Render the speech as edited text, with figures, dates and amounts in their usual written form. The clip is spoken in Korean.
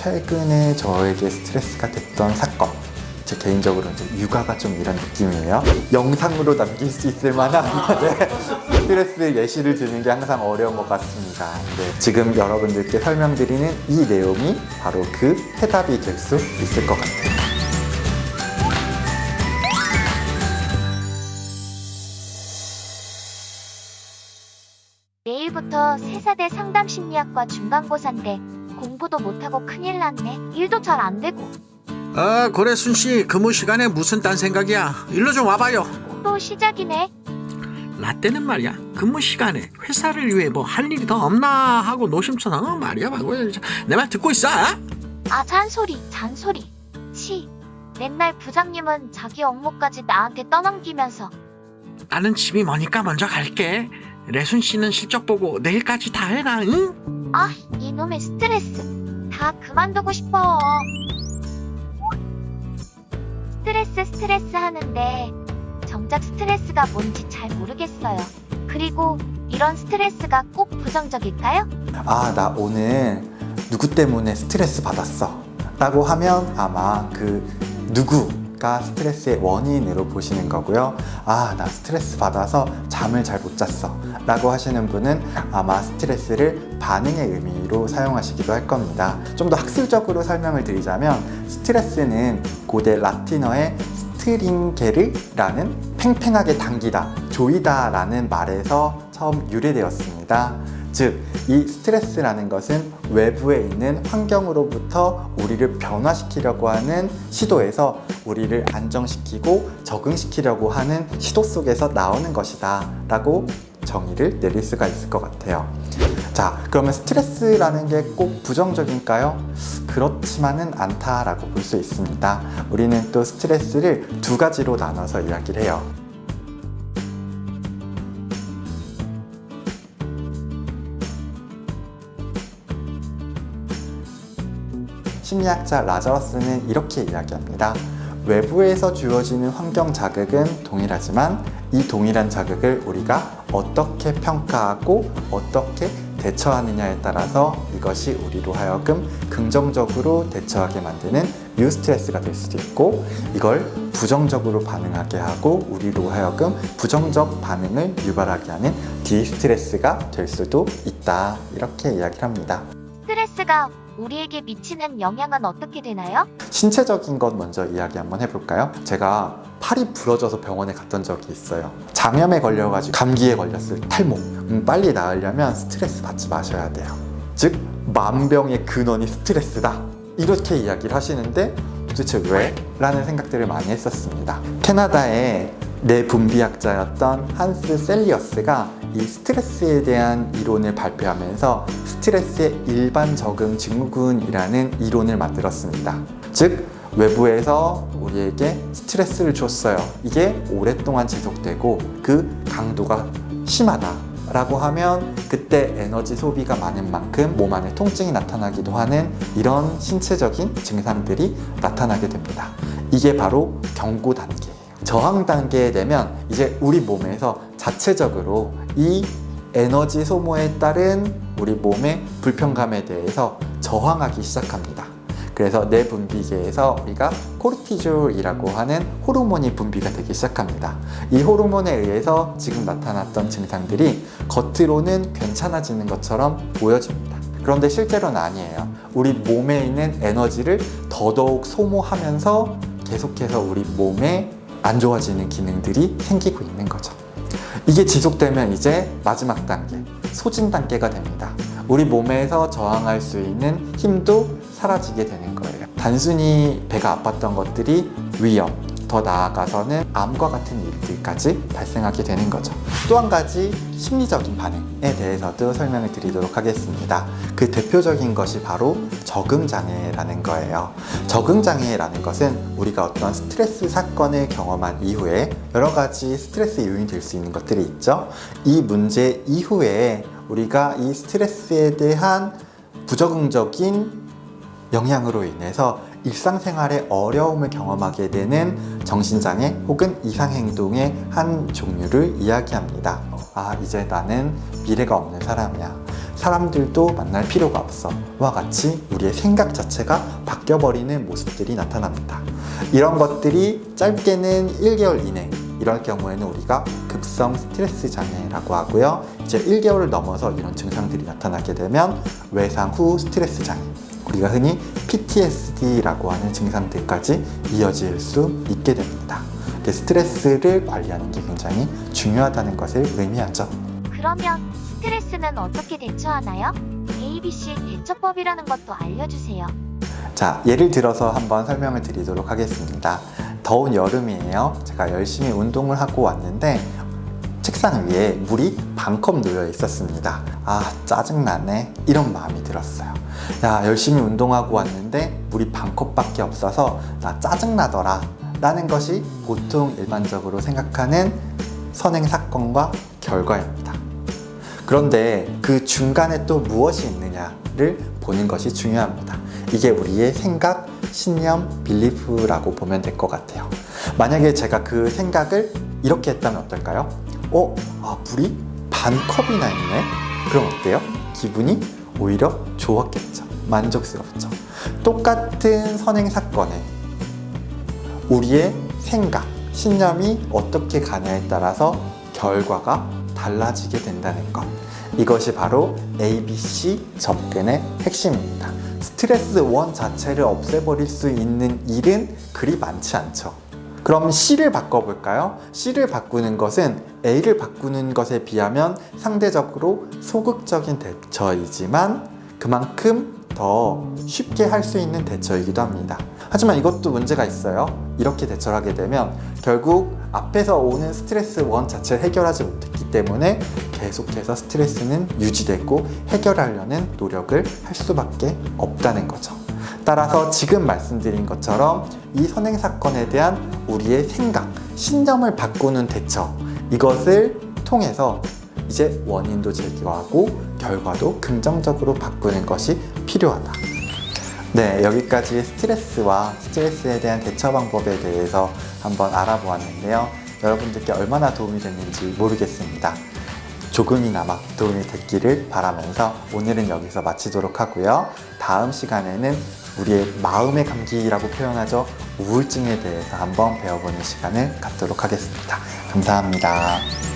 최근에 저에게 스트레스가 됐던 사건, 제 개인적으로 이제 육아가 좀 이런 느낌이에요. 영상으로 남길 수 있을 만한 네. 스트레스 예시를 드는 게 항상 어려운 것 같습니다. 네. 지금 여러분들께 설명드리는 이 내용이 바로 그 해답이 될 수 있을 것 같아요. 내일부터 세사대 상담심리학과 중간고사인데 공부도 못하고 큰일 났네. 일도 잘 안 되고. 그래 순씨, 근무 시간에 무슨 딴 생각이야? 일로 좀 와봐요. 또 시작이네. 나 때는 말이야, 근무 시간에 회사를 위해 뭐 할 일이 더 없나 하고 노심초사 말이야. 내 말 듣고 있어? 아, 잔소리. 치. 맨날 부장님은 자기 업무까지 나한테 떠넘기면서. 나는 집이 머니까 먼저 갈게. 레순씨는 실적 보고 내일까지 다 해놔, 응? 아, 이놈의 스트레스. 다 그만두고 싶어. 스트레스 하는데 정작 스트레스가 뭔지 잘 모르겠어요. 그리고 이런 스트레스가 꼭 부정적일까요? 아, 나 오늘 누구 때문에 스트레스 받았어 라고 하면 아마 그 누구가 스트레스의 원인으로 보시는 거고요. 아, 나 스트레스 받아서 잠을 잘 못 잤어 라고 하시는 분은 아마 스트레스를 반응의 의미로 사용하시기도 할 겁니다. 좀 더 학술적으로 설명을 드리자면 스트레스는 고대 라틴어의 스트링게르라는 팽팽하게 당기다, 조이다 라는 말에서 처음 유래되었습니다. 즉, 이 스트레스라는 것은 외부에 있는 환경으로부터 우리를 변화시키려고 하는 시도에서 우리를 안정시키고 적응시키려고 하는 시도 속에서 나오는 것이다 라고 정의를 내릴 수가 있을 것 같아요. 자, 그러면 스트레스라는 게 꼭 부정적인가요? 그렇지만은 않다라고 볼 수 있습니다. 우리는 또 스트레스를 두 가지로 나눠서 이야기를 해요. 심리학자 라자러스는 이렇게 이야기합니다. 외부에서 주어지는 환경 자극은 동일하지만 이 동일한 자극을 우리가 어떻게 평가하고 어떻게 대처하느냐에 따라서 이것이 우리로 하여금 긍정적으로 대처하게 만드는 유스트레스가 될 수도 있고, 이걸 부정적으로 반응하게 하고 우리로 하여금 부정적 반응을 유발하게 하는 디스트레스가 될 수도 있다, 이렇게 이야기를 합니다. 스트레스가 우리에게 미치는 영향은 어떻게 되나요? 신체적인 것 먼저 이야기 한번 해볼까요? 제가 팔이 부러져서 병원에 갔던 적이 있어요. 장염에 걸려가지고 감기에 걸렸을 때 탈모. 빨리 나으려면 스트레스 받지 마셔야 돼요. 즉, 만병의 근원이 스트레스다, 이렇게 이야기를 하시는데 도대체 왜? 라는 생각들을 많이 했었습니다. 캐나다의 뇌분비학자였던 한스 셀리어스가 이 스트레스에 대한 이론을 발표하면서 스트레스의 일반 적응 증후군이라는 이론을 만들었습니다. 즉, 외부에서 우리에게 스트레스를 줬어요. 이게 오랫동안 지속되고 그 강도가 심하다 라고 하면 그때 에너지 소비가 많은 만큼 몸 안에 통증이 나타나기도 하는 이런 신체적인 증상들이 나타나게 됩니다. 이게 바로 경고 단계예요. 저항 단계에 되면 이제 우리 몸에서 자체적으로 이 에너지 소모에 따른 우리 몸의 불편감에 대해서 저항하기 시작합니다. 그래서 뇌분비계에서 우리가 코르티졸이라고 하는 호르몬이 분비가 되기 시작합니다. 이 호르몬에 의해서 지금 나타났던 증상들이 겉으로는 괜찮아지는 것처럼 보여집니다. 그런데 실제로는 아니에요. 우리 몸에 있는 에너지를 더더욱 소모하면서 계속해서 우리 몸에 안 좋아지는 기능들이 생기고 있는 거죠. 이게 지속되면 이제 마지막 단계, 소진 단계가 됩니다. 우리 몸에서 저항할 수 있는 힘도 사라지게 되는 거예요. 단순히 배가 아팠던 것들이 위염, 더 나아가서는 암과 같은 일들까지 발생하게 되는 거죠. 또 한 가지 심리적인 반응에 대해서도 설명을 드리도록 하겠습니다. 그 대표적인 것이 바로 적응장애라는 거예요. 적응장애라는 것은 우리가 어떤 스트레스 사건을 경험한 이후에 여러 가지 스트레스 요인이 될 수 있는 것들이 있죠. 이 문제 이후에 우리가 이 스트레스에 대한 부적응적인 영향으로 인해서 일상생활에 어려움을 경험하게 되는 정신장애 혹은 이상행동의 한 종류를 이야기합니다. 아, 이제 나는 미래가 없는 사람이야. 사람들도 만날 필요가 없어와 같이 우리의 생각 자체가 바뀌어버리는 모습들이 나타납니다. 이런 것들이 짧게는 1개월 이내, 이럴 경우에는 우리가 급성 스트레스 장애라고 하고요. 이제 1개월을 넘어서 이런 증상들이 나타나게 되면 외상 후 스트레스 장애, 우리가 흔히 PTSD라고 하는 증상들까지 이어질 수 있게 됩니다. 스트레스를 관리하는 게 굉장히 중요하다는 것을 의미하죠. 그러면 스트레스는 어떻게 대처하나요? ABC 대처법이라는 것도 알려주세요. 자, 예를 들어서 한번 설명을 드리도록 하겠습니다. 더운 여름이에요. 제가 열심히 운동을 하고 왔는데 책상 위에 물이 반컵 놓여 있었습니다. 아, 짜증나네. 이런 마음이 들었어요. 야, 열심히 운동하고 왔는데 물이 반컵밖에 없어서 나 짜증나더라. 라는 것이 보통 일반적으로 생각하는 선행 사건과 결과입니다. 그런데 그 중간에 또 무엇이 있느냐를 보는 것이 중요합니다. 이게 우리의 생각, 신념, 빌리프라고 보면 될 것 같아요. 만약에 제가 그 생각을 이렇게 했다면 어떨까요? 물이 반 컵이나 있네? 그럼 어때요? 기분이 오히려 좋았겠죠. 만족스럽죠. 똑같은 선행 사건에 우리의 생각, 신념이 어떻게 가냐에 따라서 결과가 달라지게 된다는 것. 이것이 바로 ABC 접근의 핵심입니다. 스트레스 원 자체를 없애버릴 수 있는 일은 그리 많지 않죠. 그럼 C를 바꿔볼까요? C를 바꾸는 것은 A를 바꾸는 것에 비하면 상대적으로 소극적인 대처이지만 그만큼 더 쉽게 할 수 있는 대처이기도 합니다. 하지만 이것도 문제가 있어요. 이렇게 대처를 하게 되면 결국 앞에서 오는 스트레스 원 자체를 해결하지 못했기 때문에 계속해서 스트레스는 유지되고 해결하려는 노력을 할 수밖에 없다는 거죠. 따라서 지금 말씀드린 것처럼 이 선행 사건에 대한 우리의 생각, 신념을 바꾸는 대처, 이것을 통해서 이제 원인도 제거하고 결과도 긍정적으로 바꾸는 것이 필요하다. 네, 여기까지 스트레스와 스트레스에 대한 대처 방법에 대해서 한번 알아보았는데요. 여러분들께 얼마나 도움이 됐는지 모르겠습니다. 조금이나마 도움이 됐기를 바라면서 오늘은 여기서 마치도록 하고요. 다음 시간에는 우리의 마음의 감기라고 표현하죠. 우울증에 대해서 한번 배워보는 시간을 갖도록 하겠습니다. 감사합니다.